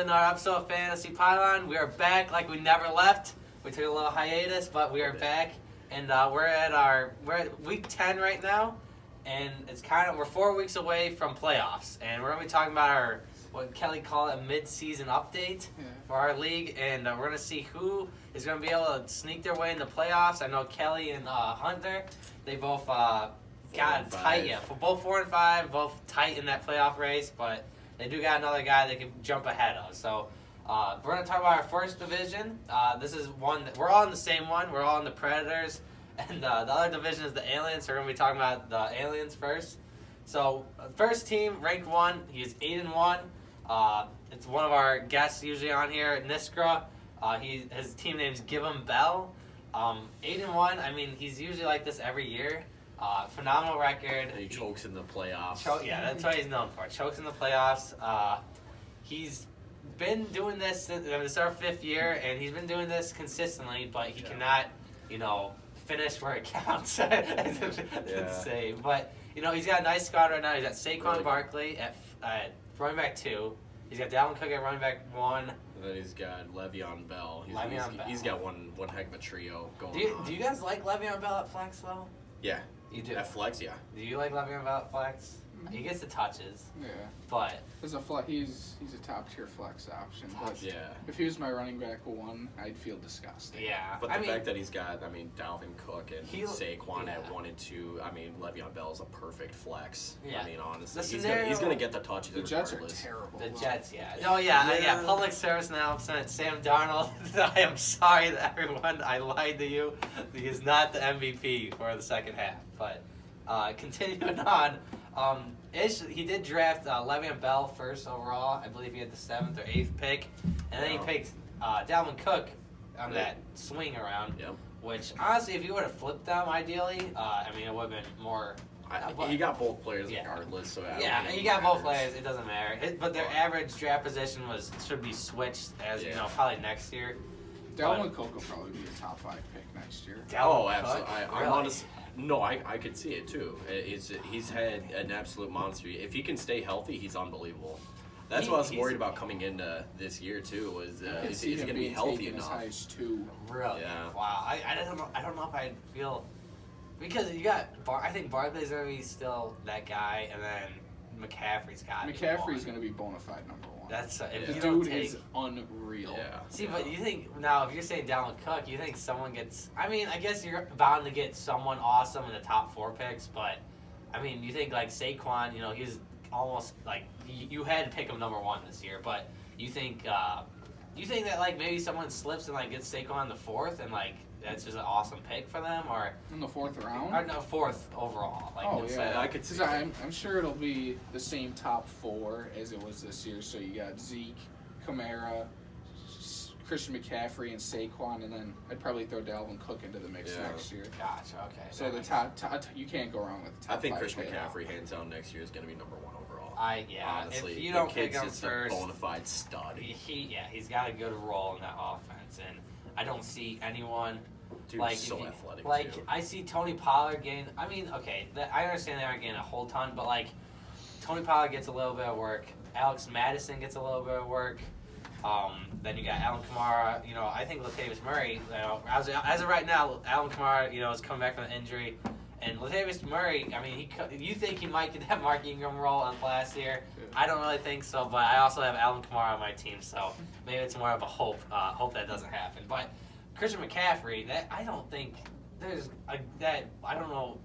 In our episode of Fantasy Pylon, we are back like we never left. We took a little hiatus, but we are back, and we're at week 10 right now, and we're 4 weeks away from playoffs, and we're gonna be talking about our what Kelly called a mid-season update for our league, and we're gonna see who is gonna be able to sneak their way in the playoffs. I know Kelly and Hunter, they both got tight, both 4 and 5, both tight in that playoff race, but they do got another guy they can jump ahead of. So we're going to talk about our first division. This is one that we're all in the same one. We're all in the Predators. And the other division is the Aliens. So we're going to be talking about the Aliens first. So first team, ranked 1. He's 8-1. It's one of our guests usually on here, Niskra. His team name's Give 'Em Bell. 8-1. I mean, he's usually like this every year. Phenomenal record. And he chokes in the playoffs. That's what he's known for. Chokes in the playoffs. He's been doing this since this is our 5th year, and he's been doing this consistently, but he cannot, finish where it counts. Say, but he's got a nice squad right now. He's got Saquon Barkley at running back 2. He's got Dalvin Cook at running back 1. And then he's got Le'Veon Bell. He's got one heck of a trio going on. Do you guys like Le'Veon Bell at flex though? Yeah. You do? At flex, yeah. Do you like Le'Veon Bell at flex? Mm-hmm. He gets the touches. Yeah. But he's a top tier flex option. But yeah. If he was my running back 1, I'd feel disgusting. Yeah. But the fact that he's got, Dalvin Cook and Saquon at 1 and 2, Le'Veon Bell is a perfect flex. Yeah. Honestly, he's gonna get the touches. The Jets are terrible. The Jets, yeah. Oh yeah. Public service announcement. Sam Darnold. I am sorry that everyone. I lied to you. He is not the MVP for the second half. But continuing on. He did draft Le'Veon Bell first overall. I believe he had the 7th or 8th pick. And then he picked Dalvin Cook on that swing around. Yep. Which, honestly, if you would have flipped them, ideally, it would have been more... he got both players regardless. So he got both players. It doesn't matter. But their average draft position should be switched as, probably next year. Dalvin Cook will probably be a top 5 pick next year. Absolutely. I'm honest. No, I could see it too. He's had an absolute monster. If he can stay healthy, he's unbelievable. That's what I was worried about coming into this year too. Was is he going to be healthy enough? As high as 2. Really? Yeah. Wow. I don't know if I feel because you got. I think Barkley's going to be still that guy, and then McCaffrey's got. McCaffrey's going to be bona fide number 1. That's the dude is unreal. Yeah. See, but you think now if you're saying Dalvin Cook, you think someone gets? I mean, I guess you're bound to get someone awesome in the top 4 picks, but I mean, you think like Saquon, he's almost like you had to pick him number 1 this year, but you think that like maybe someone slips and like gets Saquon in the 4th and like that's just an awesome pick for them, or in the 4th round? Or no, 4th overall. I could see. I'm sure it'll be the same top 4 as it was this year. So you got Zeke, Kamara, Christian McCaffrey, and Saquon, and then I'd probably throw Dalvin Cook into the mix next year. Gotcha. Okay. So the top, you can't go wrong with the top. I think 5 Christian McCaffrey hands down next year is going to be number 1 overall. Honestly, if you don't pick him just first, a bona fide stud. He's got a good role in that offense, and I don't see anyone. Dude's so athletic, too. I see Tony Pollard gain. I mean, okay, I understand they aren't getting a whole ton, but like Tony Pollard gets a little bit of work. Alex Madison gets a little bit of work. Then you got Alvin Kamara. I think Latavius Murray. As of right now, Alvin Kamara, is coming back from an injury, and Latavius Murray. I mean, you think he might get that Mark Ingram role on last year? I don't really think so, but I also have Alvin Kamara on my team, so maybe it's more of a hope. Hope that doesn't happen, but. Christian McCaffrey, I don't think there's I don't know,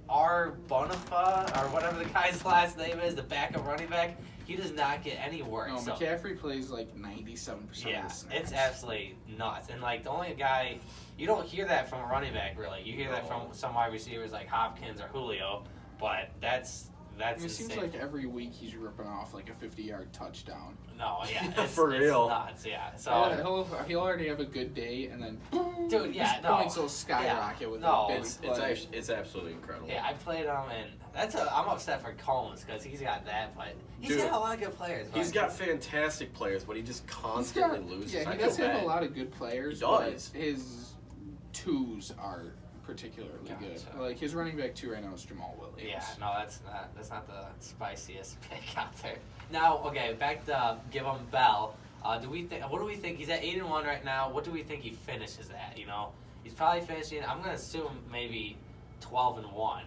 R. Bonifa or whatever the guy's last name is, the backup running back, he does not get any work. No, McCaffrey plays like 97% of the snaps. It's absolutely nuts. And like the only guy, you don't hear that from a running back really. You hear that from some wide receivers like Hopkins or Julio, but that's it seems like every week he's ripping off like a 50-yard touchdown. No, it's real. Nuts, yeah. So he'll already have a good day, and then boom, dude, his points will skyrocket with a big play. It's absolutely incredible. Yeah, I played him, and I'm upset for Combs because he's got that, but he's got a lot of good players. He's got fantastic players, but he just constantly loses. Yeah, he does have a lot of good players. He does. But his 2s are particularly good. Like his running back 2 right now is Jamal Williams. Yeah, no, that's not the spiciest pick out there. Now, okay, back to Give 'Em Bell. What do we think? He's at 8-1 right now. What do we think he finishes at? He's probably finishing. I'm gonna assume maybe 12-1,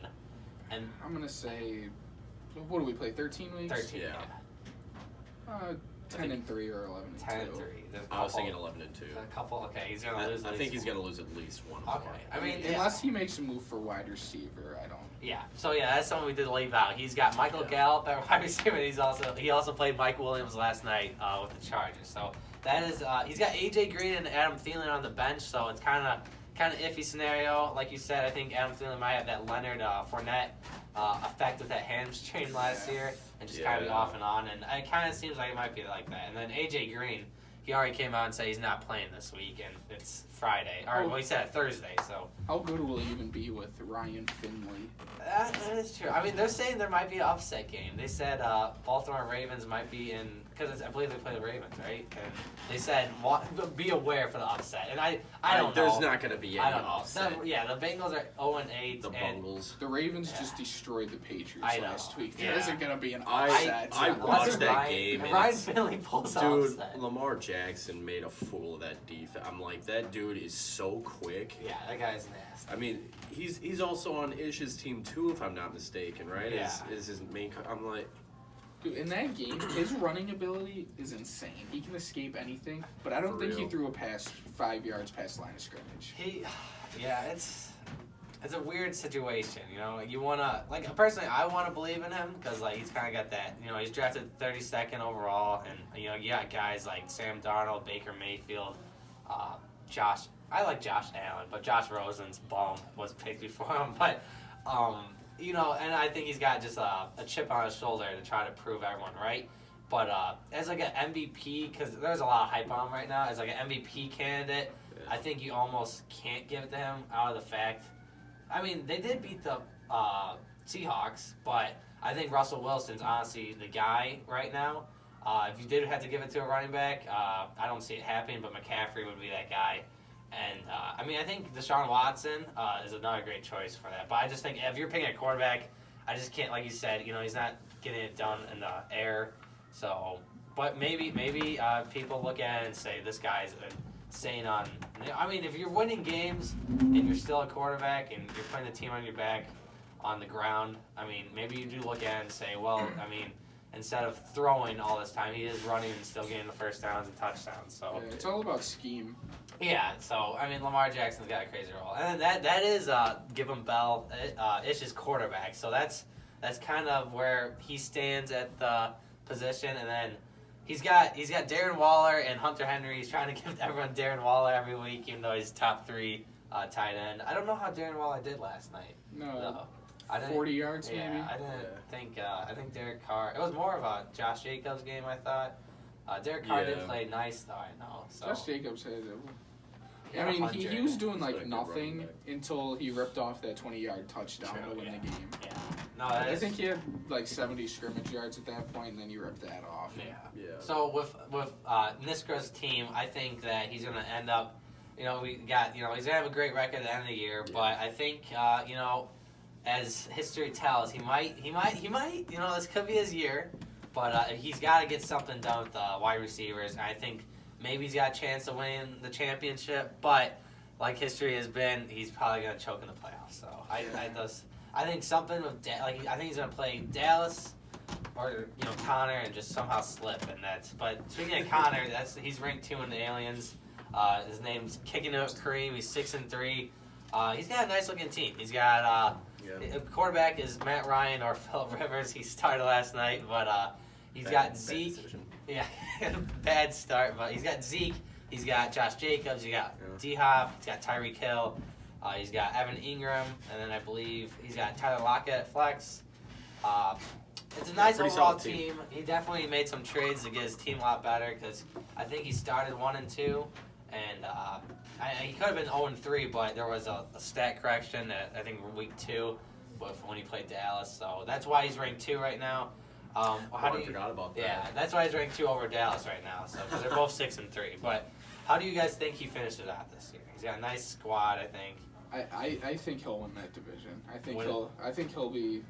and I'm gonna say, what do we play? 13 weeks. 13. Yeah. 10-3 or 11-2. 10-3. I was thinking 11-2. A couple. Okay, he's gonna lose. I think he's gonna lose at least one. Okay, I mean, unless he makes a move for wide receiver, I don't. Yeah. So that's something we did leave out. He's got Michael Gallup at wide receiver. And he also played Mike Williams last night with the Chargers. So that is he's got AJ Green and Adam Thielen on the bench. So it's kind of iffy scenario. Like you said, I think Adam Thielen might have that Leonard Fournette effect with that hamstring last year and just kind of be off and on. And it kind of seems like it might be like that. And then AJ Green, he already came out and said he's not playing this week, and it's Friday. Or well, he said Thursday. So how good will he even be with Ryan Finley? That is true. I mean, they're saying there might be an upset game. They said Baltimore Ravens might be in, because I believe they play the Ravens, right? And they said be aware for the upset. And I don't know. There's not going to be any upset. The Bengals are 0-8. The Bengals. The Ravens just destroyed the Patriots last week. Yeah. There isn't going to be an upset. I watched that game. And Ryan Finley pulls off. Dude, Lamar Jackson made a fool of that defense. I'm like, that dude is so quick. Yeah, that guy's nasty. I mean, he's also on Ish's team too, if I'm not mistaken, right? Yeah. Is his main? I'm like, dude, in that game, his running ability is insane. He can escape anything, but I don't think he threw a pass 5 yards past line of scrimmage. It's a weird situation, You wanna personally, I wanna believe in him because he's kind of got that. He's drafted 32nd overall, and you got guys like Sam Darnold, Baker Mayfield, Josh. I like Josh Allen, but Josh Rosen's bum was picked before him. But and I think he's got just a chip on his shoulder to try to prove everyone right. But as an MVP, because there's a lot of hype on him right now, as an MVP candidate, I think you almost can't give it to him out of the fact. I mean, they did beat the Seahawks, but I think Russell Wilson's honestly the guy right now. If you did have to give it to a running back, I don't see it happening, but McCaffrey would be that guy. And, I think Deshaun Watson is another great choice for that. But I just think if you're picking a quarterback, I just can't, like you said, he's not getting it done in the air. So, but maybe people look at it and say, this guy's insane on. I mean, if you're winning games and you're still a quarterback and you're putting the team on your back on the ground, I mean, maybe you do look at it and say, well, I mean, instead of throwing all this time, he is running and still getting the first downs and touchdowns. So it's all about scheme. Yeah, so I mean, Lamar Jackson's got a crazy role, and that is Gibbon Bell, Ish's quarterback. So that's kind of where he stands at the position, and then he's got Darren Waller and Hunter Henry. He's trying to give everyone Darren Waller every week, even though he's top 3 tight end. I don't know how Darren Waller did last night. No. I didn't, 40 yards maybe? I didn't think. I think Derek Carr. It was more of a Josh Jacobs game, I thought. Derek Carr did play nice, though. I know. So. Josh Jacobs has it. I mean, he was doing nothing until he ripped off that 20-yard touchdown to win the game. Yeah. No, I think he had 70 scrimmage yards at that point, and then he ripped that off. Yeah. So with Niskra's team, I think that he's going to end up. He's going to have a great record at the end of the year, but I think as history tells, he might. This could be his year, but he's got to get something done with wide receivers. And I think maybe he's got a chance to win the championship, but like history has been, he's probably going to choke in the playoffs. So I think something with I think he's going to play Dallas or Connor and just somehow slip, and that's. But speaking of Connor, he's ranked 2 in the Aliens. His name's Kicking It Kareem. He's 6-3. He's got a nice looking team. He's got quarterback is Matt Ryan or Philip Rivers. He started last night, but he's got Zeke. Yeah, bad start, but he's got Zeke. He's got Josh Jacobs. He's got D-Hop. He's got Tyreek Hill. He's got Evan Ingram, and then I believe he's got Tyler Lockett at flex. It's a nice overall team. He definitely made some trades to get his team a lot better because I think he started 1-2. And he could have been 0-3, but there was a stat correction at, I think, week 2 when he played Dallas. So that's why he's ranked 2 right now. I forgot about that. Yeah, that's why he's ranked 2 over Dallas right now. So because they're both 6-3. But how do you guys think he finishes out this year? He's got a nice squad, I think. I think he'll win that division. I think he'll be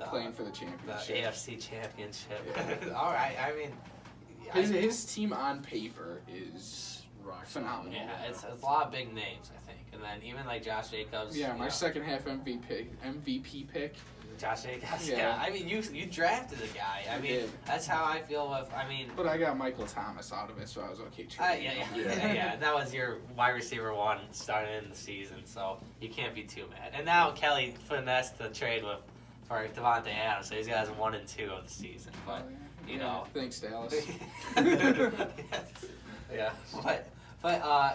playing for the championship. The AFC championship. Yeah. All right. I mean, His team on paper is Rock phenomenal. Yeah, it's a lot of big names, I think. And then even like Josh Jacobs. Yeah, you my know, second half MVP pick. Josh Jacobs. Yeah. Yeah. I mean, you drafted the guy. I mean, did. that's how I feel with. I mean. But I got Michael Thomas out of it, so I was okay. Yeah. That was your wide receiver one starting in the season, so you can't be too mad. And now Kelly finessed the trade for Devontae Adams, so he's got his 1 and 2 of the season. But you know, Thanks, Dallas. yeah,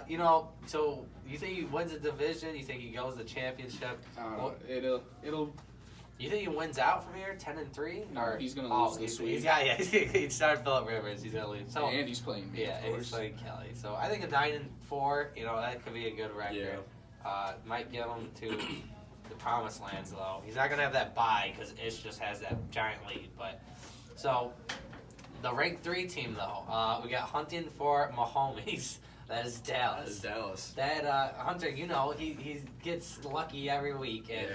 you know, so you think he wins the division? You think he goes the championship? It'll. You think he wins out from here, 10-3? No, Or he's gonna lose this week. He started Phillip Rivers. He's gonna lose. So And he's playing me, yeah, of and course. he's playing Kelly. So I think a 9-4. You know, that could be a good record. Might get him to the promised lands though. He's not gonna have that bye because Ish just has that giant lead. But so the ranked 3 team though, we got hunting for Mahomes. That is Dallas. That Hunter, you know, he gets lucky every week, and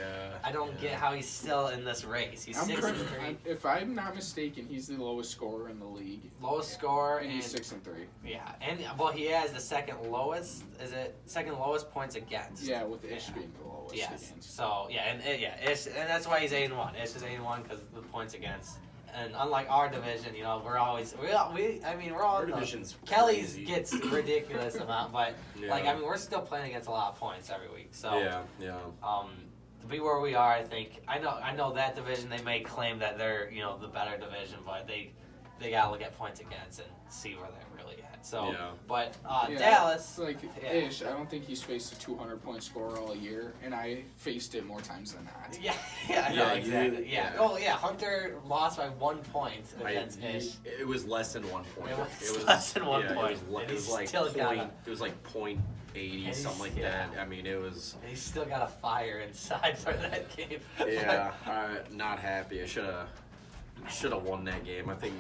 I don't get how he's still in this race. He's 6-3. If I'm not mistaken, he's the lowest scorer in the league. Lowest score, And he's 6-3. Yeah, and well, he has the second lowest. Is it second lowest points against? Yeah, with Ish being the lowest Yes. against. So Ish, and that's why he's 8-1. Ish is 8-1 because the points against. And unlike our division, you know, we're all Our division's Kelly's crazy. gets ridiculous amount, but Yeah. like I mean, we're still playing against a lot of points every week. So yeah. to be where we are, I think I know that division they may claim that they're, you know, the better division, but they gotta look at points against and see where they're really at. So, but Dallas, Like yeah. Ish, I don't think he's faced a 200-point scorer all year, and I faced it more times than not. Yeah, exactly. Yeah. Oh, yeah. Hunter lost by 1 point against Ish. It was less than 1 point. It was less than 1 point. It was like still point. It was like .80, he's- something like that. I mean, it was. And he's still got a fire inside for that game. Yeah, not happy. I should have won that game. I think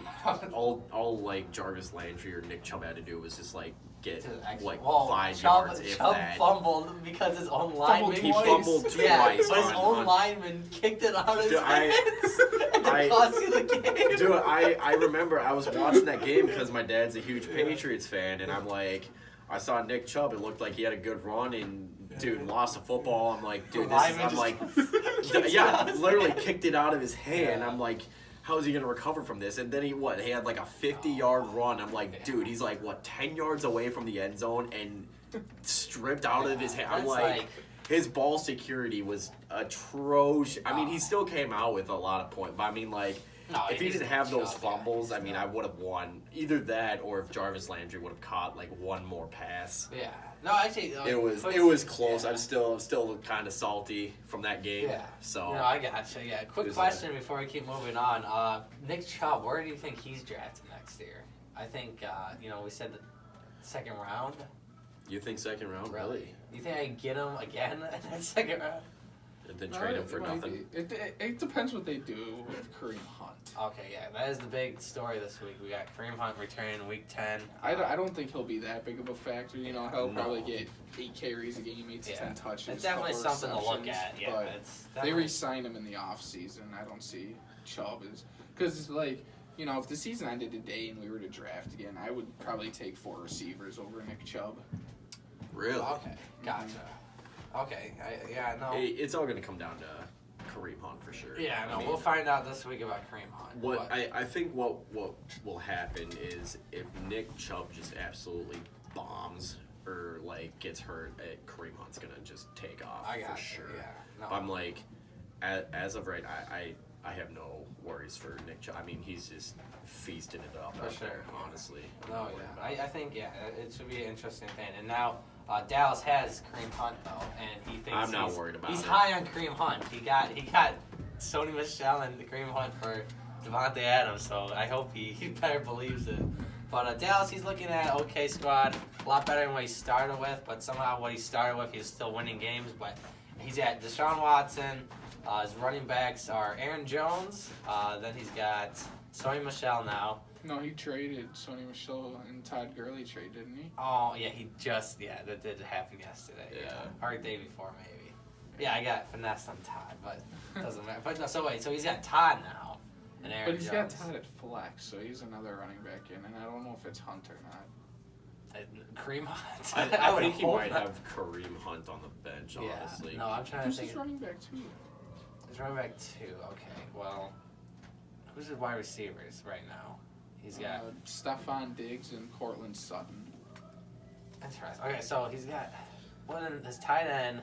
all like Jarvis Landry or Nick Chubb had to do was just like get like 5 yards if Chubb that. fumbled because his own lineman. He fumbled twice. Yeah, but his on- own lineman kicked it out of his Dude, hands and it cost you the game. Dude, I remember I was watching that game because my dad's a huge Patriots fan, and I'm like, I saw Nick Chubb. It looked like he had a good run, and dude lost the football. I'm like, dude, this is. I'm like, yeah, literally kicked it out of his hand. I'm like, how is he gonna recover from this? And then he had like a 50-yard run. I'm like, dude, he's like 10 yards away from the end zone and stripped out of his hand. I'm That's like, his ball security was atrocious. I mean, he still came out with a lot of points, but I mean, like, if he didn't have those fumbles, I mean, I would have won. Either that, or if Jarvis Landry would have caught like one more pass. Yeah. No, actually, It was close. Yeah. I'm still kind of salty from that game. Yeah. So. No, I gotcha. Yeah. Quick Who's question before we keep moving on. Nick Chubb, where do you think he's drafted next year? I think we said the second round. You think second round? Really? You think I can get him again in that second round? And then trade him for nothing. It depends what they do with Kareem Hunt. Okay, yeah, that is the big story this week. We got Kareem Hunt returning week 10. I don't think he'll be that big of a factor. You know, he'll probably get 8 carries a game, 8 to 10 touches. It's definitely couple something to look receptions, at. Yeah, but it's they definitely- re-signed him in the offseason. I don't see Chubb as because like. You know, if the season ended today and we were to draft again, I would probably take 4 receivers over Nick Chubb. Really? Okay, gotcha. Okay, no. It's all going to come down to Kareem Hunt for sure. Yeah, no, I mean, we'll find out this week about Kareem Hunt. What but- I think what will happen is if Nick Chubb just absolutely bombs or like gets hurt, Kareem Hunt's gonna just take off I got for sure. Yeah, no. I'm like, as of right, I have no worries for Nick Chubb. I mean, he's just feasting it up For out sure, there, yeah. honestly. No, I'm not worried yeah. about I think, it should be an interesting thing. And now Dallas has Kareem Hunt, though, and he thinks I'm not worried about he's it. high on Kareem Hunt. He got Sony Michel and Kareem Hunt for Devontae Adams, so I hope he better believes it. But Dallas, he's looking at okay squad, a lot better than what he started with, but somehow what he started with, he's still winning games. But he's at Deshaun Watson. His running backs are Aaron Jones. Then he's got Sony Michel now. No, he traded Sony Michel and Todd Gurley trade, didn't he? Oh, yeah, that did happen yesterday. Yeah. Or the day before, maybe. Yeah, I got finessed on Todd, but it doesn't matter. But no, so he's got Todd now. and Aaron But he's Jones. got Todd at flex, so he's another running back in, and I don't know if it's Hunt or not. Kareem Hunt. I would think he hope might not. have Kareem Hunt on the bench, honestly. No, I'm trying to Who's think. his running back too? He's running back 2. Okay, well, who's his wide receivers right now? He's got. Stephon Diggs and Cortland Sutton. Interesting. Okay, so he's got. Well, then his tight end.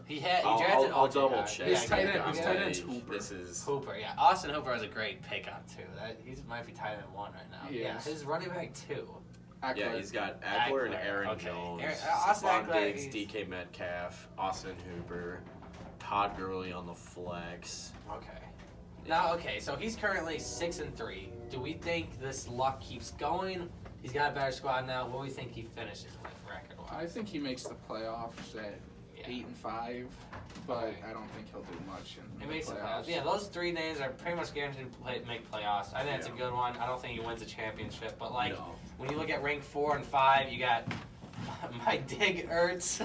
He drafted. I'll OJ double Howard. check. His Yeah, tight yeah, end- his yeah. tight end's Hooper. This is Hooper, yeah. Austin Hooper was a great pickup too. He might be tight end 1 right now. He Yeah, is. his running back 2. Eckler. Yeah, he's got Eckler and Eckler, Aaron okay. Jones, Austin Stephon Eckler, Diggs, he's- DK Metcalf, Austin Hooper, Todd Gurley on the flex. Okay. Now, okay, so he's currently 6-3. Do we think this luck keeps going? He's got a better squad now. What do we think he finishes with record-wise? I think he makes the playoffs at Yeah. 8-5, but I don't think he'll do much in He the makes the playoffs. playoffs. Yeah, those 3 names are pretty much guaranteed to make playoffs. I think that's a good one. I don't think he wins a championship, but like No. when you look at rank 4 and 5, you got my Dig Ertz.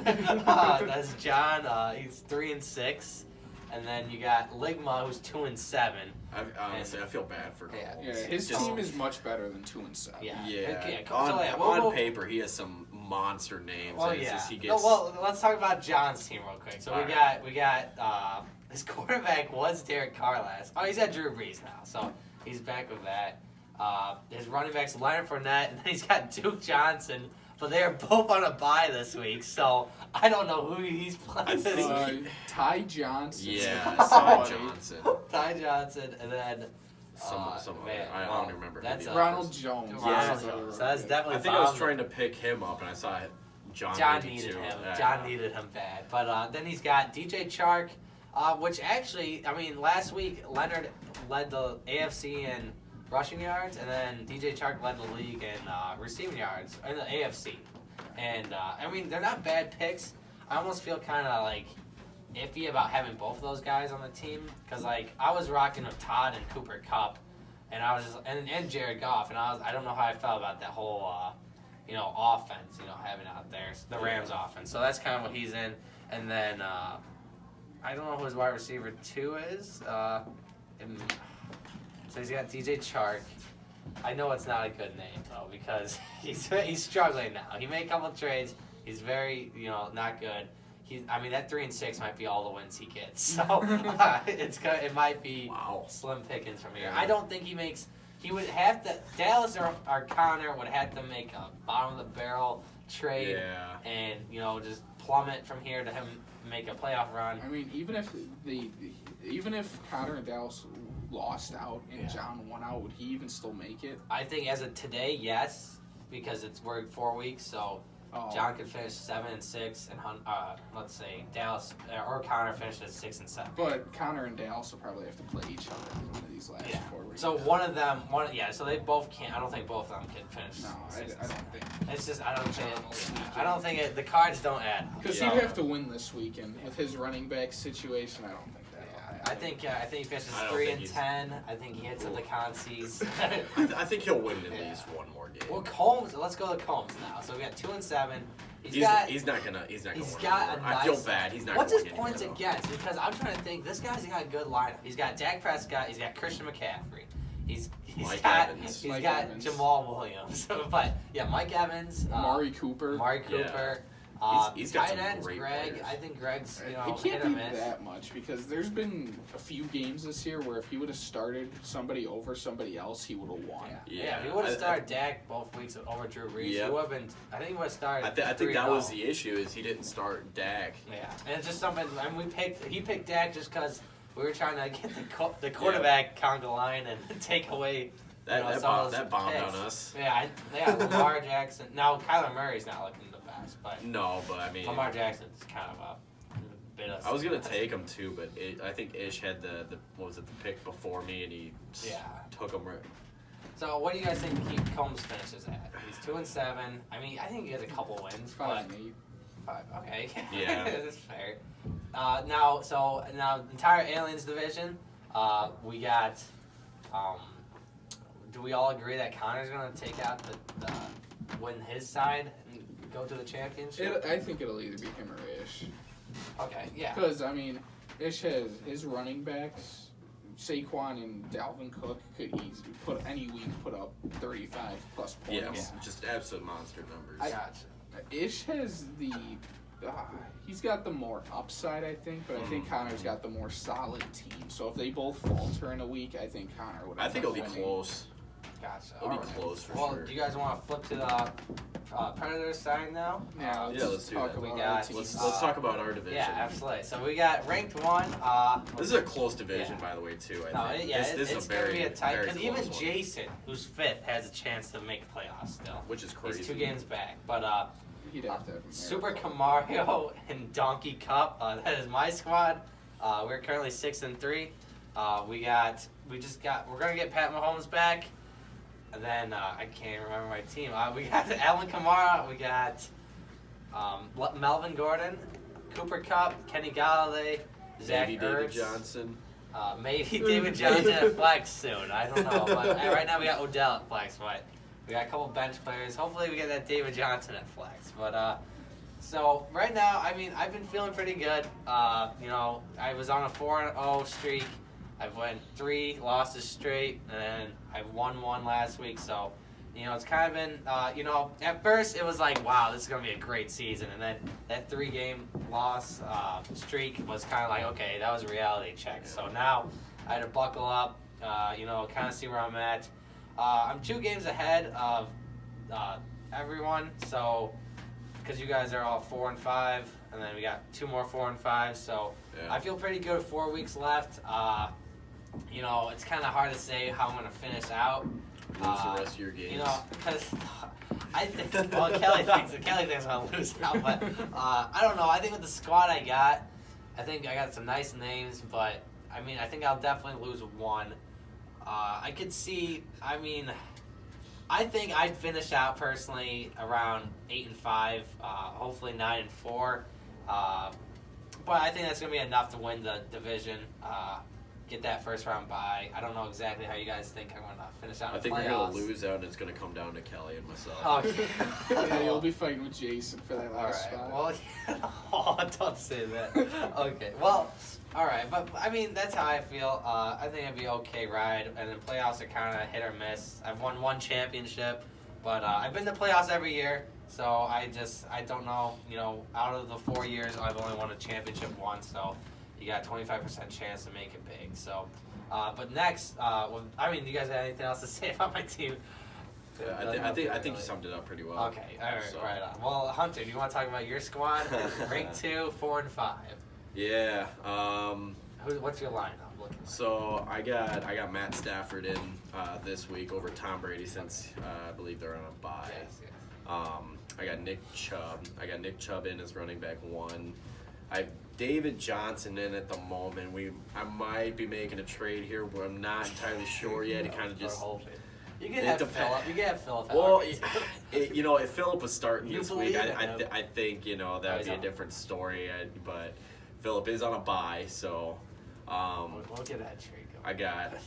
That's John. He's 3-6, and then you got Ligma, who's 2-7. Honestly, I feel bad for Coles. Yeah, his Just- team is much better than 2-7. Yeah. Yeah, Okay, so, on, yeah, on we'll- paper, he has some monster names. Well, and it's yeah. just he No, gets, well, let's talk about John's team real quick. So All we got his quarterback was Derek Carr last. Oh, he's at Drew Brees now, so he's back with that. His running backs Leonard Fournette, and then he's got Duke Johnson, but they are both on a bye this week, so I don't know who he's playing I this think week. Ty Johnson. yeah, Ty Somebody. Johnson. Ty Johnson, and then Some man, I well, don't remember. Who that's the a- other Ronald is. Jones. Yeah, is the other so that's running back. definitely. I think I was bombed. trying to pick him up, and I saw John Needed too. him. Yeah. John needed him bad. But then he's got DJ Chark, which actually, I mean, last week Leonard led the AFC in rushing yards, and then DJ Chark led the league in receiving yards in the AFC. And I mean, they're not bad picks. I almost feel kind of like iffy about having both of those guys on the team because like I was rocking with Todd and Cooper Kupp, and I was just and Jared Goff, and I don't know how I felt about that whole offense, having out there the Rams offense. So that's kind of what he's in, and then I don't know who his wide receiver 2 is. So he's got DJ Chark. I know it's not a good name though because he's struggling now. He made a couple of trades. He's very not good. That 3-6 might be all the wins he gets. So it might be Wow. slim pickings from here. Yeah. I don't think he makes. He would have to. Dallas or Connor would have to make a bottom of the barrel trade Yeah. and just plummet from here to him make a playoff run. I mean, even if Connor and Dallas lost out and Yeah. John won out, would he even still make it? I think as of today, yes, because we're 4 weeks, so Oh. John could finish 7-6, and let's say Dallas or Connor finished at 6-7. But Connor and Dallas will probably have to play each other in one of these last Yeah. 4 weeks. So one of them, so they both can't. I don't think both of them can finish. No, I 6-7. don't think. It's just I don't think. John will sneak I don't think it. The cards don't add up. Because Yeah. he'd have to win this weekend with his running back situation. I don't think that. I think he finishes I don't 3-10. think I think he hits up the consies. I think he'll win at Yeah. least one more game. Well, Combs. Let's go to Combs now. So we got 2-7. He's not gonna He's win got anymore. a nice. I feel bad. He's not. What's gonna his win points anymore, against? Because I'm trying to think. This guy's got a good lineup. He's got Dak Prescott. He's got Christian McCaffrey. He's Mike got Evans. he's Mike got Evans. Jamal Williams. But yeah, Mike Evans, Amari Cooper. Amari Yeah. Cooper. He's got tight some ends, great Greg. players. I think Greg's It hit can't or be miss. that much because there's been a few games this year where if he would have started somebody over somebody else, he would have won. Yeah, if he would have started Dak both weeks over Drew Brees, Yep. he would have been. I think he would have started. I think that was 3-0. the issue is he didn't start Dak. Yeah, and it's just something. I mean, he picked Dak just because we were trying to get the quarterback conga line and take away. That some of those bombed picks. on us. Yeah, Lamar Jackson. Now Kyler Murray's not looking the best, but No, but I mean, Lamar Jackson's kind of a bit of. I was gonna take him too, but I think Ish had the pick before me, and he took him right. So what do you guys think Combs finishes at? He's 2-7. I mean, I think he has a couple wins, but 5-8. 5. Okay. Yeah. That's fair. Now the entire Aliens division, we got. Do we all agree that Connor's gonna take out the win his side and go to the championship? I think it'll either be him or Ish. Okay. Yeah. Because, I mean, Ish has his running backs Saquon and Dalvin Cook could easily put up 35 plus points. Yeah, just absolute monster numbers. Gotcha. Ish has the. He's got the more upside, I think, but I think Connor's got the more solid team. So if they both falter in a week, I think Connor would. I think it'll be winning. close. Gotcha. It'll be Alright. close for Well, sure. do you guys want to flip to the Predators side now? Yeah, Yeah, let's do talk that. about We our got- teams. Let's talk about our division. Yeah, absolutely. So we got ranked 1. This is a close division, Yeah. by the way, too. No, I think. it's This is a going to very, be a tight, very because close even one, Jason, who's 5th, has a chance to make playoffs still. which is crazy. He's 2 games back. But He'd have to have a Super miracle. Camario and Donkey Cup, that is my squad. We're currently 6-3. We're going to get Pat Mahomes back. And then I can't remember my team. We got Alvin Kamara. We got Melvin Gordon, Cooper Cup, Kenny Galladay, Zach Maybe Ertz. David Johnson. Maybe David Johnson at flex soon. I don't know. But right now we got Odell at flex. But we got a couple bench players. Hopefully we get that David Johnson at flex. But so right now, I mean, I've been feeling pretty good. I was on a 4-0 streak. I've won 3 losses straight, and then I won 1 last week. So, it's kind of been, at first it was like, wow, this is going to be a great season. And then that 3-game loss streak was kind of like, okay, that was a reality check. So now I had to buckle up, kind of see where I'm at. I'm 2 games ahead of everyone. So, because you guys are all 4 and 5, and then we got 2 more 4 and 5. So Yeah. I feel pretty good. 4 weeks left. It's kind of hard to say how I'm going to finish out. Lose the rest of your games. Because I think, Kelly thinks I'm going to lose out, but I don't know. I think with the squad I got some nice names, but I mean, I think I'll definitely lose 1. I could see, I think I'd finish out personally around 8-5, hopefully 9-4. But I think that's going to be enough to win the division, get that first round bye. I don't know exactly how you guys think I'm going to finish out I in think the we're playoffs. going to lose out, and it's going to come down to Kelly and myself. Okay. Yeah, you'll be fighting with Jason for that All last right. spot. Well, don't say that. Okay. Well, all right. But I mean, that's how I feel. I think it'd be okay ride, and then playoffs are kind of hit or miss. I've won 1 championship, but I've been to playoffs every year. So I don't know. Out of the 4 years, I've only won a championship once. So you got 25% chance to make it big. So, but next, do you guys have anything else to say about my team? Yeah, I think you summed it up pretty well. Okay, all right, So- right on. Well, Hunter, do you want to talk about your squad? Rank 2, 4, and 5. Yeah. What's your lineup looking like? So I got Matt Stafford in this week over Tom Brady since I believe they're on a bye. Yes. I got Nick Chubb. I got Nick Chubb in as running back 1. I have David Johnson in at the moment. I might be making a trade here, but I'm not entirely sure yet. It kind of just. You can It have depends. Philip. You can have Philip. Well, if Philip was starting You this week, believe in him. I think that would he's be a on. different story. But Philip is on a bye, so We'll get that trade going.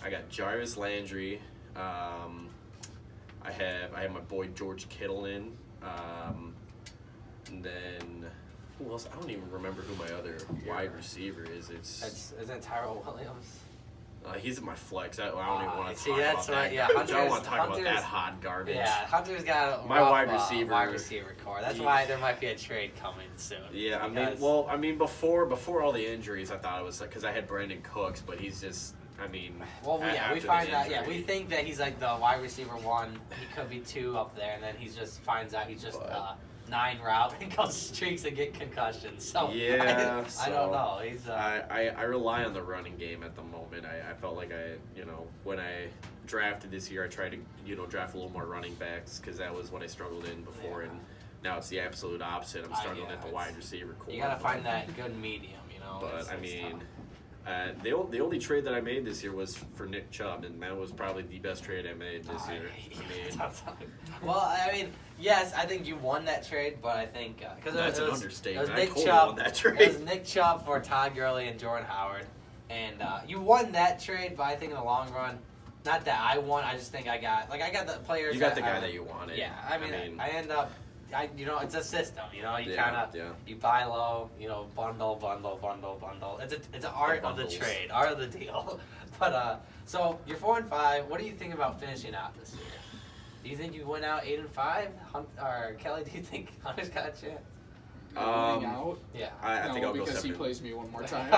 I got Jarvis Landry. I have my boy George Kittle in, and then who else? I don't even remember who my other wide receiver is. Is that Tyrell Williams? He's in my flex. I don't even want to see, talk that's about that. right, yeah, garbage. I don't want to talk about Hunter's- that hot garbage. Yeah, Hunter's got a My rough, wide wide receiver- receiver core. That's he- why there might be a trade coming soon. Yeah, because- before all the injuries, I thought it was because I had Brandon Cooks, but he's just, Well, after we the find out. Yeah, injury- we think that he's like the wide receiver 1. He could be 2 up there, and then he just finds out he's just But- 9 route and goes streaks and get concussions. So Yeah, I don't know. He's I rely on the running game at the moment. I felt like when I drafted this year, I tried to draft a little more running backs because that was what I struggled in before, Yeah. and now it's the absolute opposite. I'm struggling yeah, at the it's- wide receiver core. you gotta find that good medium. But It's tough. the only trade that I made this year was for Nick Chubb, and that was probably the best trade I made this I year. hate it. Yes, I think you won that trade, but I think because That's it an was understatement. I Nick totally Chubb. won that trade. It was Nick Chubb for Todd Gurley and Jordan Howard, and you won that trade. But I think in the long run, not that I won. I just think I got the players. You got the that guy I- that you wanted. Yeah, I mean, I end up it's a system. You know, you Yeah, kind of yeah. you buy low. You know, bundle. It's an art of the bundles. trade, art of the deal. But so you're 4-5. What do you think about finishing out this year? Do you think you win out 8-5? Or Kelly, do you think Hunter's got a chance? Winning out? Yeah. I think I'll go because he 7. plays me one more time.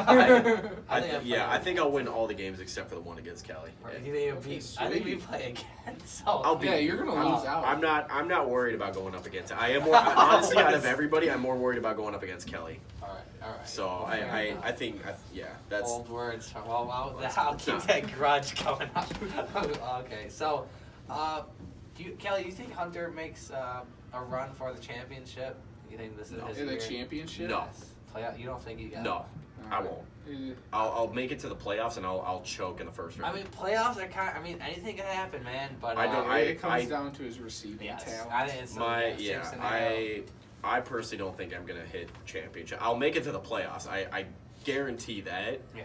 I think I'll win all the games except for the one against Kelly. Right. Yeah. You think it'll Okay, be, I think we sweet. play again. So I'll beat Yeah, you. you're gonna I'm- lose out. I'm not worried about going up against. I am more honestly out of everybody. I'm more worried about going up against Kelly. all right. So Fair enough. I think that's Old words. Well, Well, I'll it's keep not. that grudge going up. Okay, so, Kelly, do you think Hunter makes a run for the championship? You think this is No. his In the year? championship? No. Yes. Playoff? You don't think you got? no. I won't. I'll make it to the playoffs and I'll choke in the first round. I mean, playoffs are kind. I mean, anything can happen, man. But I don't- It comes I- down to his receiving yes, talent. I think it's same scenario. I personally don't think I'm gonna hit championship. I'll make it to the playoffs. I guarantee that, Yeah.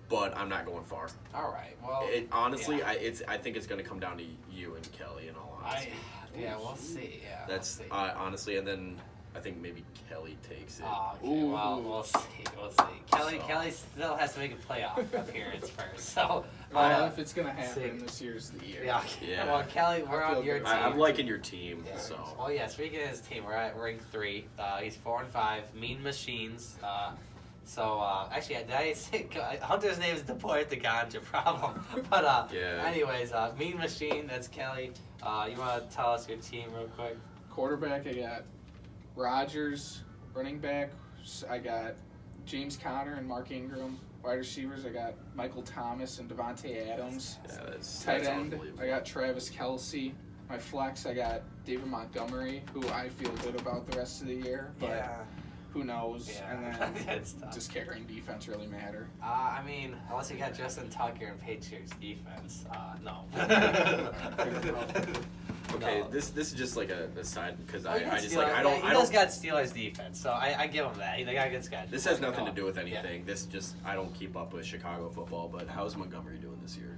but I'm not going far. All right. Well. It honestly, yeah. I think it's gonna come down to you and Kelly. In all honesty, Yeah, we'll see. Yeah. that's we'll see. honestly, and then I think maybe Kelly takes it. Oh, okay. Ooh. Well, we'll see. We'll see. So- Kelly still has to make a playoff appearance first. So, Well, if it's gonna happen, see. this year's the year. yeah. Yeah. Well, Kelly, we're I on feel your good. team. I'm liking your team, Yeah. so Well, yeah. Speaking of his team, we're at ring 3. He's 4-5. Mean Machines. Actually, did I say Hunter's name is Depoy the Ganja problem? But Yeah. anyways, Mean Machine. That's Kelly. You want to tell us your team real quick? Quarterback, I got Rodgers. Running back, I got James Conner and Mark Ingram. Wide receivers, I got Michael Thomas and Devontae Adams. yeah, that's Tight that's end, unbelievable. I got Travis Kelce. My flex, I got David Montgomery, who I feel good about the rest of the year, but who knows? Yeah. And then It's tough. does carrying defense really matter? I mean, unless you got Justin Tucker and Patriots defense, no. Okay, No. this is just like a side because Well, he I got just Steelers- like I don't He I does don't. got Steelers defense, so I give him that. The guy gets good. This has nothing to do with anything. This just I don't keep up with Chicago football. But how's Montgomery doing this year?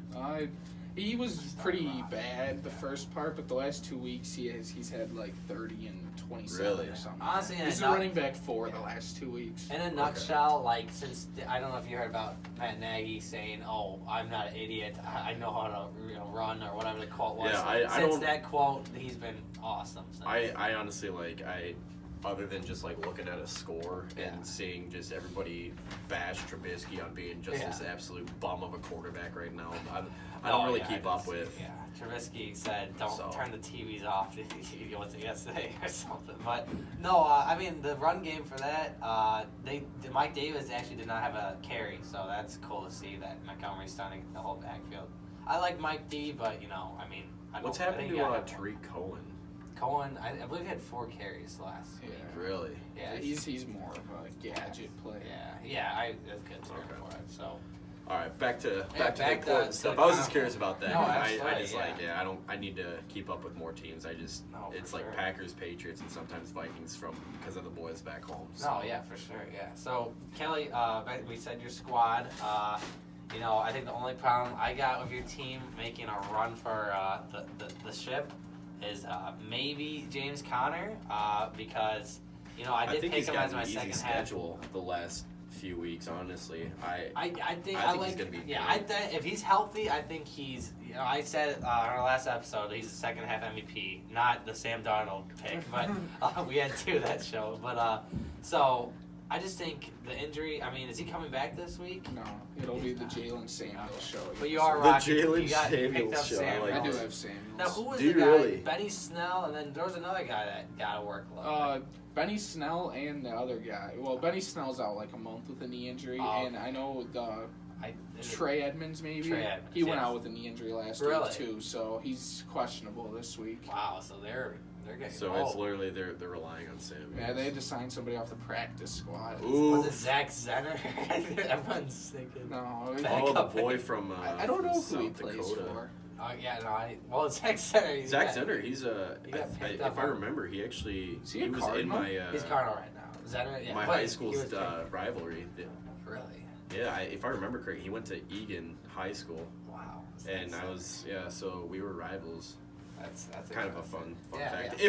He was pretty bad the first part, but the last 2 weeks he's had like 30 and 27 Really? or something. Honestly, in a he's a nut- running back for the last 2 weeks. In a nutshell, like I don't know if you heard about Matt Nagy saying, "Oh, I'm not an idiot. I know how to run," or whatever the quote was. Yeah, I since don't- that quote, he's been awesome. Since. I honestly other than just like looking at a score Yeah. and seeing just everybody bash Trubisky on being just this absolute bum of a quarterback right now, I don't really keep up with. Yeah, Trubisky said, "Don't So. turn the TVs off." Was it yesterday or something? But no, I mean the run game for that. Mike Davis actually did not have a carry, so that's cool to see that Montgomery's starting the whole backfield. I like Mike D, but I mean, What's I happened think to you gotta have Tariq Cohen? Cohen, I believe he had 4 carries last week. Yeah. Really? Yeah, He's more of a gadget player. that's good term Okay. for it. So All right, back to back the to- important to stuff. the I was just comp. curious about that. No, I absolutely, just I need to keep up with more teams. No, It's for like sure. Packers, Patriots, and sometimes Vikings because of the boys back home. So. no, yeah, for sure, yeah. So Kelly, we said your squad. I think the only problem I got with your team making a run for the ship is maybe James Conner because I did think pick he's him got as an my easy second schedule the last few weeks. Honestly, I think I think like he's gonna be yeah. great. If he's healthy, I think he's. I said on our last episode he's the second half MVP, not the Sam Darnold pick, but we had 2 that show. But so I just think the injury. I mean, is he coming back this week? No, it'll be the Jalen Samuels show. But you are The rocking. Jalen You picked Samuels up show, I Samuels. like I do have Samuels. Now, who was Do the you guy? really? Benny Snell, and then there was another guy that got a workload. Benny Snell and the other guy. Well, Benny Snell's out like a month with a knee injury, Oh. and I know the I, Trey Edmonds maybe. Trey Edmonds, he went yes. out with a knee injury last Really? week too, so he's questionable this week. Wow, so they're getting. So it's literally they're relying on Sam. Yeah, they had to sign somebody off the practice squad. Ooh. Was it Zach Zenner? Everyone's thinking. No, Back Oh, the up. boy from I don't know from who he South plays Dakota. for. Zach Zenner. Zach Zenner, he's He got picked up if I on- remember, he actually Is he a was in Cardinal? my He's Cardinal right now. Zenner, yeah. my but high he school's was picked. rivalry. Really? Yeah, if I remember correctly, he went to Egan High School, Wow. and I was so we were rivals. That's kind of a interesting. fun Yeah, fact.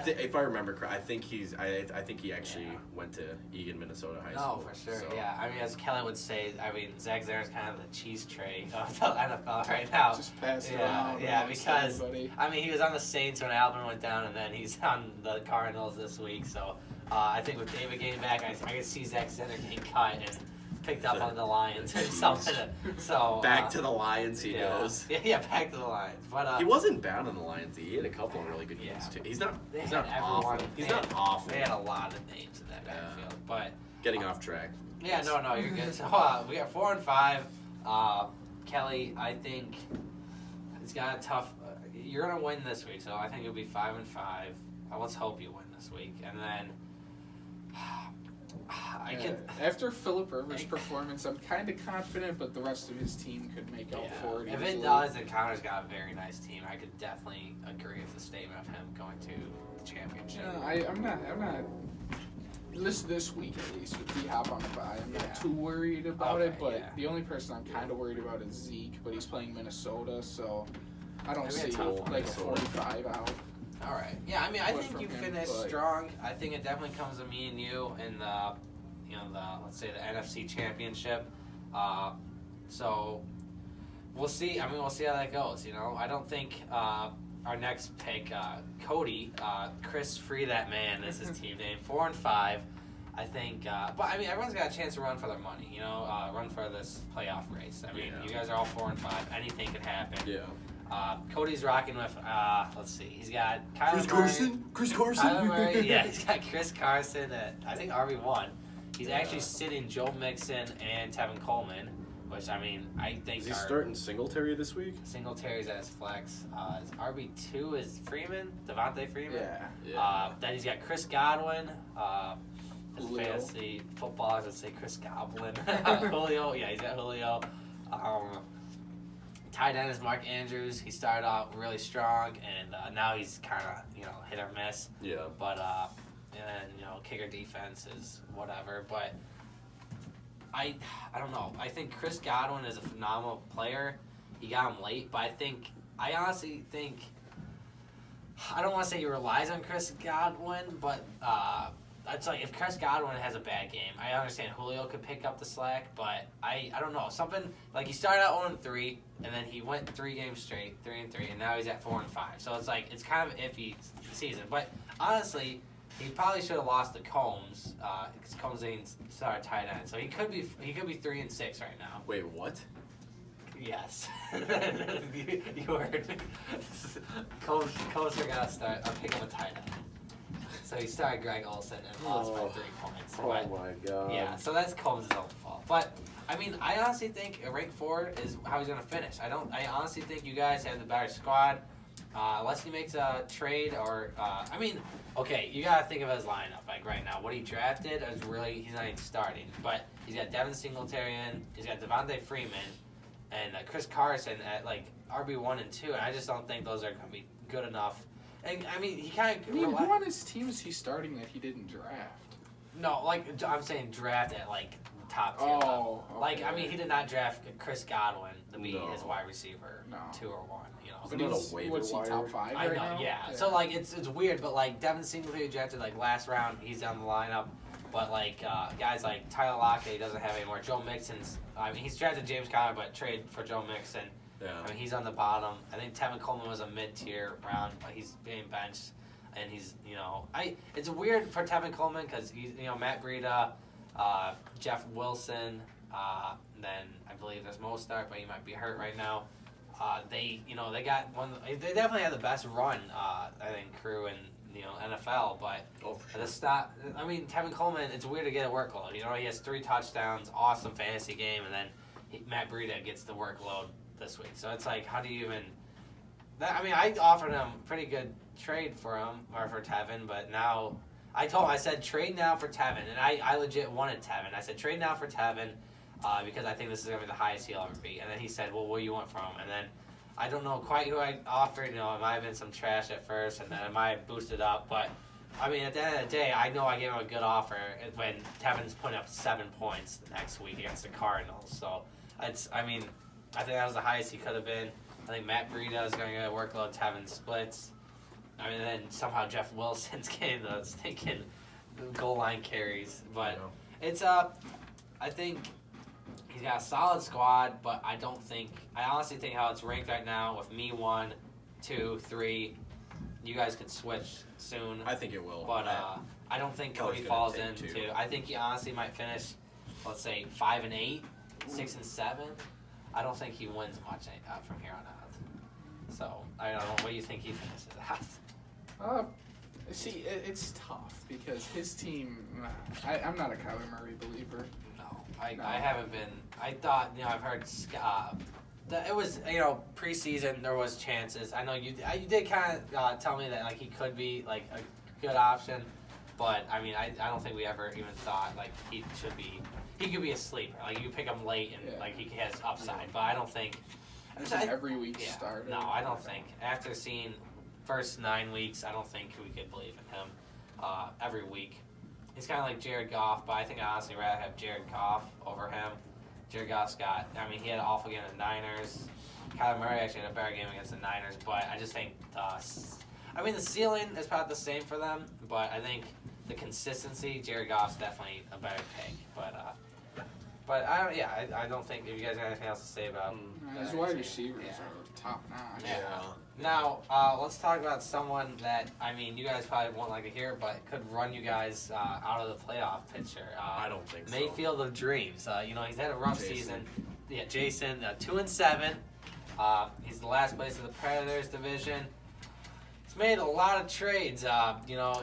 yeah, If I remember correctly, I think he actually went to Eagan, Minnesota High School. No, for sure. So. Yeah, I mean, as Kelly would say, I mean, Zach Zaren's kind of the cheese tray of the NFL right now. Just pass it Yeah, around. yeah, amongst because everybody. I mean, he was on the Saints when Alvin went down, and then he's on the Cardinals this week. So I think with David getting back, I can see Zach Zener getting cut and picked up on the Lions or Jeez. something. So Back to the Lions he goes. Yeah, back to the Lions. But He wasn't bad on the Lions. He had a couple of really good Yeah. games too. He's not they he's had not awful. everyone. He's They not had- awful. They had a lot of names in that Yeah. backfield, but. Getting off track. Yeah, no, you're good. So we got 4 and 5. Kelly, I think it's got a tough. You're gonna win this week, so I think you'll be 5 and 5. Let's hope you win this week, and then I could. After Philip Rivers' performance, I'm kind of confident, but the rest of his team could make up for it. If easily. it does, then Connor's got a very nice team. I could definitely agree with the statement of him going to the championship. Yeah, I'm not. This week at least with D-Hop on the bye, I'm not Yeah. too worried about it. Okay, But yeah. the only person I'm kind of worried about is Zeke, but he's playing Minnesota, so I don't Maybe a see tough one, like a Minnesota. 45 out. All right. Yeah, I mean, I What think from you him, finished but- strong. I think it definitely comes to me and you in the, let's say the NFC Championship. So we'll see. I mean, we'll see how that goes. I don't think our next pick, Cody, Chris Free that man is his team name. 4 and 5. I think, but I mean, everyone's got a chance to run for their money. Run for this playoff race. I mean, Yeah. you guys are all 4 and 5. Anything could happen. Yeah. Cody's rocking with, let's see, he's got Kyler Murray. Chris Kyler Murray, yeah, he's got Chris Carson at, I think, RB1. He's Yeah. actually sitting Joe Mixon and Tevin Coleman, which, I mean, I think Is he are starting Singletary this week? Singletary's at his flex. His RB2 is Freeman, Devontae Freeman. Yeah. Then he's got Chris Godwin. His Julio. fantasy footballers would say Chris Goblin. Julio, yeah, he's got Julio. Tight end is Mark Andrews. He started out really strong, and now he's kind of hit or miss. Yeah. But and kicker defense is whatever. But I don't know. I think Chris Godwin is a phenomenal player. He got him late, but I honestly think I don't want to say he relies on Chris Godwin, but it's like if Chris Godwin has a bad game, I understand Julio could pick up the slack, but I don't know. Something like he started out 0-3, and then he went 3 games straight, 3-3, and now he's at 4 and 5. So it's like it's kind of an iffy season. But honestly, he probably should have lost to Combs because Combs didn't start tight end. So he could be 3-6 right now. Wait, what? Yes, you heard. Combs got to start. I'm picking a tight end. So he started Greg Olsen and lost by 3 points. Oh But, my god. yeah, so that's Combs' own fault. But I mean, I honestly think a rank 4 is how he's gonna finish. I honestly think you guys have the better squad. Unless he makes a trade or I mean, okay, you gotta think of his lineup like right now. What he drafted is really he's not even starting, but he's got Devin Singletary in, he's got Devontae Freeman, and Chris Carson at like RB1 and 2, and I just don't think those are gonna be good enough. And I mean, he kind of. I mean, who on his team is he starting that he didn't draft? No, like I'm saying, draft at like top tier. Oh, level. Like okay. I mean, he did not draft Chris Godwin to be No. his wide receiver, No. 2 or 1. Isn't But that a he's, waiver what's he, wire? top 5 I right know, now? yeah. So like it's weird, but like Devin Singletary drafted like last round, he's on the lineup. But like guys like Tyler Lockett, he doesn't have anymore. Joe Mixon's, I mean, he's drafted James Conner, but traded for Joe Mixon. Yeah. I mean, he's on the bottom. I think Tevin Coleman was a mid-tier round, but he's being benched, and he's it's weird for Tevin Coleman because he's Matt Breida, Jeff Wilson, then I believe there's Mostert, but he might be hurt right now. They got one. They definitely had the best run I think crew in NFL, but Oh, for sure. the stop. I mean, Tevin Coleman. It's weird to get a workload. He has 3 touchdowns, awesome fantasy game, and then Matt Breida gets the workload this week. So it's like, how do you even? I offered him a pretty good trade for him or for Tevin, but now I said trade now for Tevin, and I legit wanted Tevin. I said trade now for Tevin because I think this is gonna be the highest he'll ever be. And then he said, well, what do you want from him? And then I don't know quite who I offered. It might have been some trash at first, and then it might have boosted up. But I mean, at the end of the day, I know I gave him a good offer when Tevin's putting up 7 points the next week against the Cardinals. So I think that was the highest he could have been. think Matt Breida is going to get a workload. Tevin splits. I mean, then somehow Jeff Wilson's getting those stinking goal line carries. But it's I think he's got a solid squad, but I honestly think how it's ranked right now with me 1, 2, 3. You guys could switch soon. I think it will. But I don't think Cody Kelly's falls gonna take into. 2. I think he honestly might finish, let's say 5-8, 6-7. I don't think he wins much from here on out. So I don't know. What do you think he finishes at? See, it's tough because his team. I'm not a Kyler Murray believer. No, I haven't been. I thought I've heard. That it was preseason there was chances. I know you did kind of tell me that like he could be like a good option, but I mean I don't think we ever even thought like he could be a sleeper. Like you pick him late and like he has upside, but I don't think. He's an every week starter. No, I don't think. After seeing first 9 weeks, I don't think we could believe in him every week. He's kind of like Jared Goff, but I think I honestly rather have Jared Goff over him. Jared Goff's he had an awful game against the Niners. Kyler Murray actually had a better game against the Niners, but I just think the ceiling is about the same for them, but I think the consistency, Jared Goff's definitely a better pick. But I don't think if you guys have anything else to say about his wide receivers are top notch. Yeah. Now, let's talk about someone that, you guys probably won't like to hear, but could run you guys out of the playoff picture. I don't think so. Mayfield of Dreams. He's had a rough season. Yeah, Jason, 2-7. He's the last place in the Predators division. He's made a lot of trades.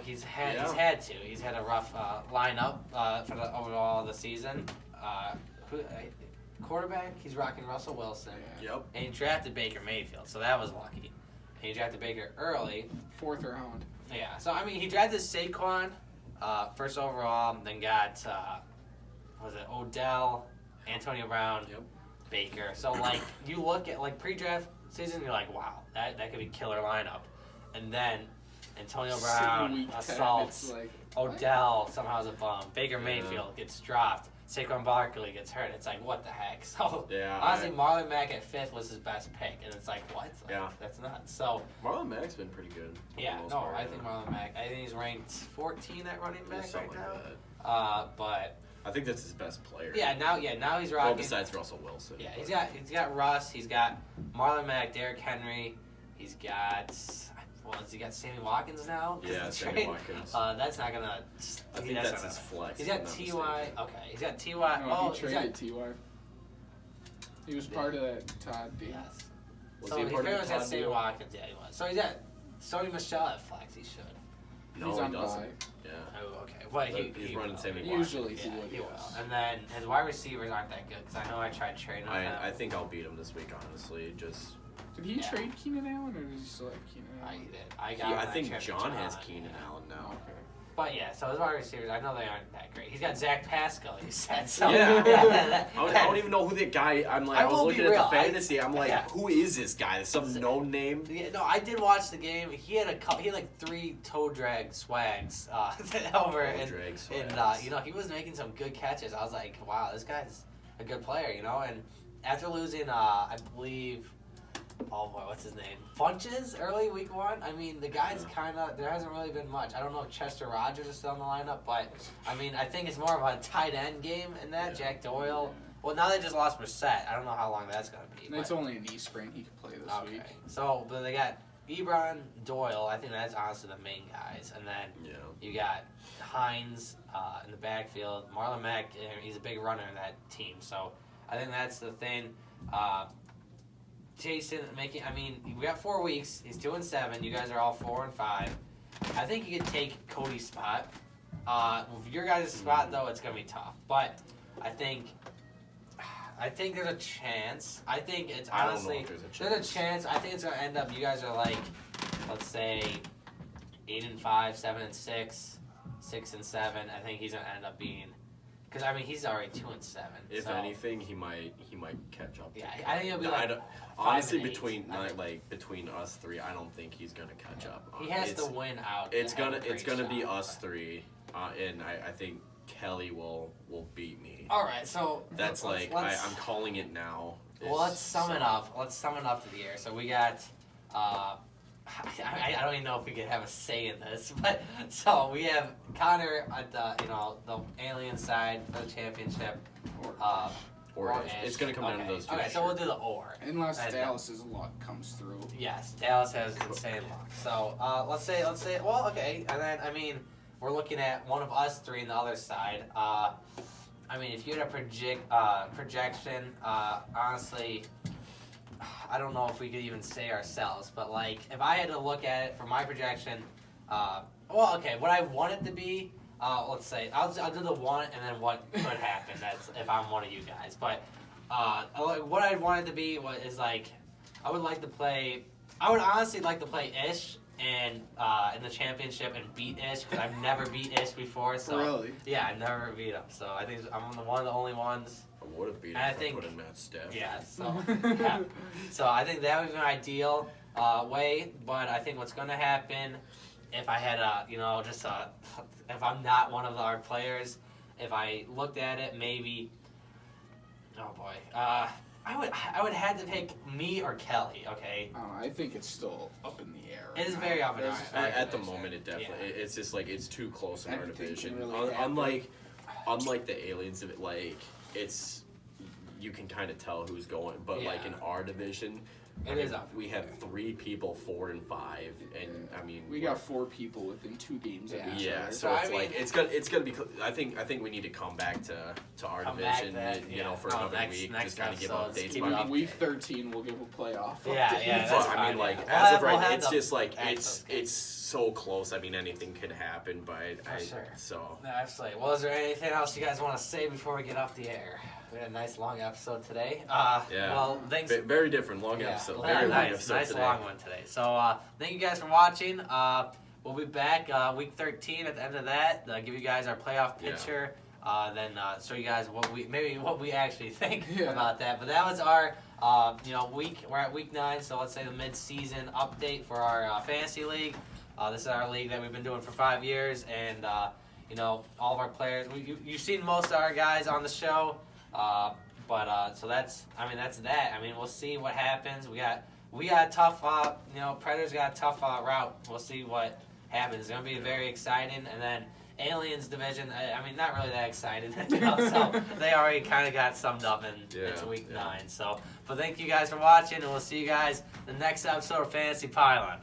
He's had to. He's had a rough lineup for the overall of the season. Quarterback, he's rocking Russell Wilson. Yep. And he drafted Baker Mayfield, so that was lucky. And he drafted Baker early. 4th round. Yeah, so he drafted Saquon first overall, then got Odell, Antonio Brown, Baker. So you look at pre-draft season, you're like, wow, that could be killer lineup. And then Antonio Brown assaults. Odell somehow is a bum. Baker Mayfield gets dropped. Saquon Barkley gets hurt. It's like, what the heck? So, honestly, Marlon Mack at 5th was his best pick. And it's like, what? That's nuts. So, Marlon Mack's been pretty good. I think Marlon Mack. I think he's ranked 14 at running back right now. Like but I think that's his best player. Now he's rocking. Well, besides Russell Wilson. Yeah, he's got Russ. He's got Marlon Mack, Derrick Henry. He's got. Has he got Sammy Watkins now? Yeah, Sammy Watkins. That's not gonna. I think that's his flex. He's got T.Y. Okay, he's got T.Y. No, he traded T.Y. He was part of that Todd deal. Yes. Was so he he's part of the got Todd Sammy deal? Watkins. Yeah, he was. So he's got Sony Michelle at flex. He should. No, he's he on doesn't. bye. Yeah. Oh, okay. But he's running Sammy Watkins. Usually he would. He will. And then his wide receivers aren't that good because I know I tried trading with him. I think I'll beat him this week, honestly. Did he trade Keenan Allen, or does he still have Keenan Allen? I did. I think John has Keenan Allen now. Okay. But so his wide receivers, I know they aren't that great. He's got Zach Pascal, you said. So, I don't even know who that guy. I was looking at the fantasy. I'm like, who is this guy? Some known name? Yeah, no, I did watch the game. He had like 3 toe drag swags over, and he was making some good catches. I was like, wow, this guy's a good player, And after losing, I believe. Oh boy, what's his name? Funches early week 1. The guy's there hasn't really been much. I don't know if Chester Rogers is still in the lineup, but I think it's more of a tight end game in that. Jack Doyle. Well, now they just lost Brissett. I don't know how long that's going to be. It's only a knee sprain. He could play this week. So, but they got Ebron, Doyle. I think that's honestly the main guys. And then you got Hines in the backfield. Marlon Mack, he's a big runner in that team. So I think that's the thing. Jason we got 4 weeks. He's 2-7. You guys are all 4-5. I think you could take Cody's spot. With your guys' spot though, it's gonna be tough. But I think there's a chance. I think it's honestly there's a chance. I think it's gonna end up. You guys are like, let's say, 8-5, 7-6, 6-7. I think he's gonna end up being. Because he's already 2-7. If anything, he might catch up. Yeah, I think it'll be honestly between us 3. I don't think he's gonna catch up. He has to win out. It's gonna be us 3, and I think Kelly will beat me. All right, so that's I'm calling it now. Well, let's sum it up. Let's sum it up to the year. So we got. I don't even know if we could have a say in this, but so we have Connor at the the alien side for the championship. Or Ish. it's going to come down to those two. Okay, so we'll do the or. Unless That's Dallas's luck comes through. Yes, Dallas has insane luck. So let's say. Well, okay, and then I mean we're looking at one of us three on the other side. I mean, if you had a projection, honestly, I don't know if we could even say ourselves, but like if I had to look at it for my projection, well, okay, what I want it to be, let's say I'll do the one and then what could happen. That's if I'm one of you guys, but what I want it to be is like I would honestly like to play Ish and in the championship and beat Ish because I've never beat Ish before. So Really? yeah, I've never beat him. So I think I'm one of the only ones. I would have beat him I if I think- put in Matt Steph. Yeah. So yeah. So I think that would be an ideal way. But I think what's going to happen if I had if I'm not one of our players, if I looked at it, maybe. Oh boy. I would have to pick me or Kelly. Okay. I think it's still up in the air. It is right very now. up in the There's- air. At the moment, it definitely it's just like it's too close in our Anything division. can really happen. Unlike the aliens, of it like it's you can kind of tell who's going, but like in Yeah. our division, It is up. We have 3 people 4 and 5, and I mean We got 4 people within 2 games of each yeah, other. so I it's mean- like it's gonna be. I think we need to come back to our Come back division, that, you know, yeah. for Oh, another next week, just episode, kind of give let's updates. keep But it I up. mean, Week 13, we'll give a playoff. Yeah, update. yeah, but that's I fine, mean, like yeah. as of We'll right, have it's the just like access. it's so close. I mean, anything could happen, but sure. so. No, absolutely. Well, is there anything else you guys want to say before we get off the air? We had a nice long episode today. Yeah. Well, thanks. Very different, long Yeah, episode. yeah, Very long nice, episode nice today. long one today. So thank you guys for watching. We'll be back week 13 at the end of that. Give you guys our playoff Yeah. picture. Then show you guys what we actually think Yeah. about that. But that was our week. We're at week 9, so let's say the mid-season update for our fantasy league. This is our league that we've been doing for 5 years, and all of our players. You've seen most of our guys on the show. But so that's that. I mean, we'll see what happens. We got a tough, Predators got a tough route. We'll see what happens. It's gonna be very exciting. And then Aliens division. I mean, not really that excited. So they already kind of got summed up into week 9. So, but thank you guys for watching, and we'll see you guys the next episode of Fantasy Pylon.